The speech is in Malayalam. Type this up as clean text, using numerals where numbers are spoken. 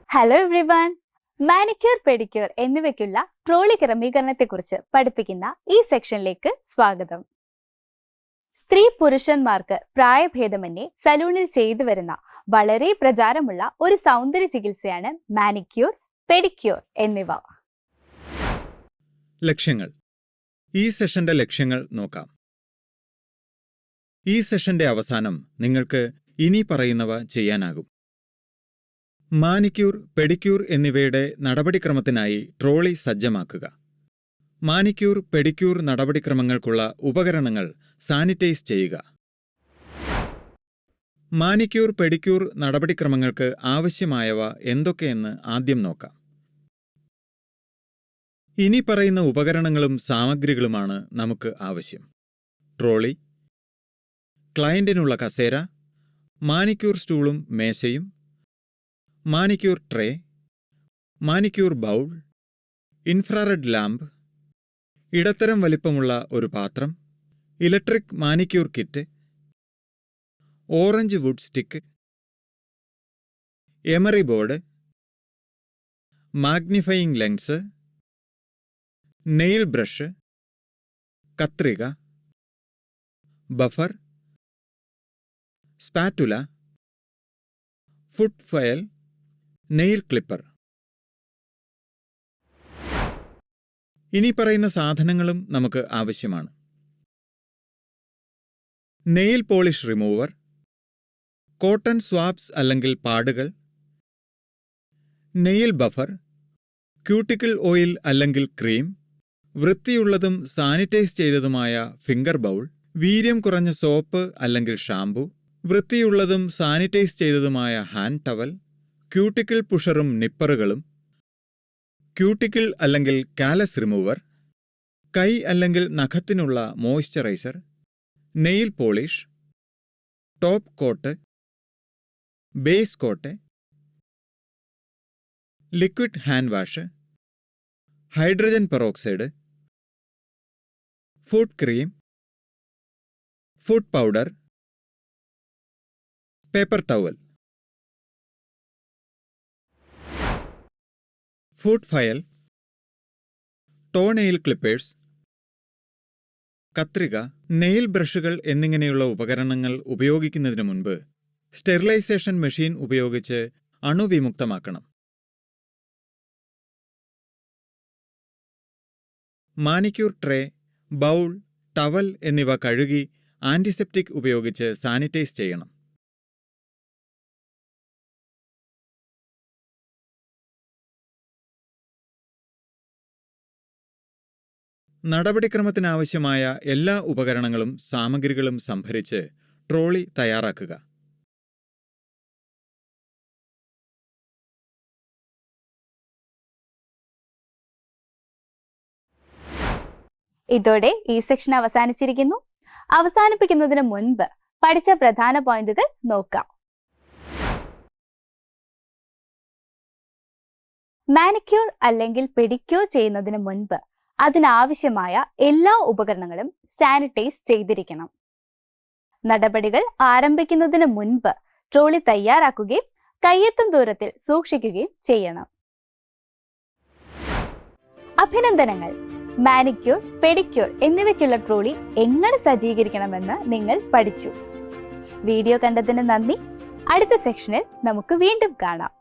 Hello everyone. മാനിക്യൂർ പെഡിക്യൂർ എന്നിവയ്ക്കുള്ള ട്രോളി ക്രമീകരണത്തെക്കുറിച്ച് പഠിപ്പിക്കുന്ന ഈ സെക്ഷനിലേക്ക് സ്വാഗതം. സ്ത്രീ പുരുഷന്മാർക്ക് പ്രായഭേദമന്യേ സലൂണിൽ ചെയ്തു വരുന്ന വളരെ പ്രചാരമുള്ള ഒരു സൗന്ദര്യ ചികിത്സയാണ് മാനിക്യൂർ, പെഡിക്യൂർ എന്നിവ. ലക്ഷ്യങ്ങൾ. ഈ സെഷന്റെ ലക്ഷ്യങ്ങൾ നോക്കാം. ഈ സെഷന്റെ അവസാനം നിങ്ങൾക്ക് ഇനി പറയുന്നവ ചെയ്യാനാകും. മാനിക്യൂർ, പെഡിക്യൂർ എന്നിവയുടെ നടപടിക്രമത്തിനായി ട്രോളി സജ്ജമാക്കുക. മാനിക്യൂർ, പെഡിക്യൂർ നടപടിക്രമങ്ങൾക്കുള്ള ഉപകരണങ്ങൾ സാനിറ്റൈസ് ചെയ്യുക. മാനിക്യൂർ, പെഡിക്യൂർ നടപടിക്രമങ്ങൾക്ക് ആവശ്യമായവ എന്തൊക്കെയെന്ന് ആദ്യം നോക്കാം. ഇനി പറയുന്ന ഉപകരണങ്ങളും സാമഗ്രികളുമാണ് നമുക്ക് ആവശ്യം: ട്രോളി, ക്ലയന്റിനുള്ള കസേര, മാനിക്യൂർ സ്റ്റൂളും മേശയും, manicure tray, manicure bowl, infrared lamp, ഇടത്തരം വലിപ്പമുള്ള ഒരു പാത്രം, electric manicure kit, orange wood stick, emery board, magnifying lens, nail brush, കത്രിക, buffer, spatula, foot file, nail clipper. ഇനി പറയുന്ന സാധനങ്ങളും നമുക്ക് ആവശ്യമാണ്: nail polish remover, cotton swabs അല്ലെങ്കിൽ പാടുകൾ, നെയിൽ ബഫർ, ക്യൂട്ടിക്കിൾ ഓയിൽ അല്ലെങ്കിൽ ക്രീം, വൃത്തിയുള്ളതും സാനിറ്റൈസ് ചെയ്തതുമായ ഫിംഗർ ബൗൾ, വീര്യം കുറഞ്ഞ സോപ്പ് അല്ലെങ്കിൽ ഷാംപൂ, വൃത്തിയുള്ളതും സാനിറ്റൈസ് ചെയ്തതുമായ ഹാൻഡ് ടവൽ, ക്യൂട്ടിക്കിൾ പുഷറും നിപ്പറുകളും, ക്യൂട്ടിക്കിൾ അല്ലെങ്കിൽ കാലസ് റിമൂവർ, കൈ അല്ലെങ്കിൽ നഖത്തിനുള്ള moisturiser, nail polish, top coat, base coat, liquid hand wash, hydrogen peroxide, foot cream, foot powder, paper towel, foot file, toe nail clippers, കത്രിക, നെയിൽ ബ്രഷുകൾ എന്നിങ്ങനെയുള്ള ഉപകരണങ്ങൾ ഉപയോഗിക്കുന്നതിന് മുൻപ് സ്റ്റെറിലൈസേഷൻ മെഷീൻ ഉപയോഗിച്ച് അണുവിമുക്തമാക്കണം. മാനിക്യൂർ ട്രേ, ബൗൾ, ടവൽ എന്നിവ കഴുകി ആന്റിസെപ്റ്റിക് ഉപയോഗിച്ച് സാനിറ്റൈസ് ചെയ്യണം. നടപടിക്രമത്തിനാവശ്യമായ എല്ലാ ഉപകരണങ്ങളും സാമഗ്രികളും സംഭരിച്ച് ട്രോളി തയ്യാറാക്കുക. ഇതോടെ ഈ സെക്ഷൻ അവസാനിച്ചിരിക്കുന്നു. അവസാനിപ്പിക്കുന്നതിന് മുൻപ് പഠിച്ച പ്രധാന പോയിന്റുകൾ നോക്കാം. മാനിക്യൂർ അല്ലെങ്കിൽ പെഡിക്യൂർ ചെയ്യുന്നതിന് മുൻപ് അതിനാവശ്യമായ എല്ലാ ഉപകരണങ്ങളും സാനിറ്റൈസ് ചെയ്തിരിക്കണം. നടപടികൾ ആരംഭിക്കുന്നതിന് മുൻപ് ട്രോളി തയ്യാറാക്കുകയും കയ്യെത്തും ദൂരത്തിൽ സൂക്ഷിക്കുകയും ചെയ്യണം. അഭിനന്ദനങ്ങൾ! മാനിക്യൂർ, പെഡിക്യൂർ എന്നിവയ്ക്കുള്ള ട്രോളി എങ്ങനെ സജ്ജീകരിക്കണമെന്ന് നിങ്ങൾ പഠിച്ചു. വീഡിയോ കണ്ടതിന് നന്ദി. അടുത്ത സെക്ഷനിൽ നമുക്ക് വീണ്ടും കാണാം.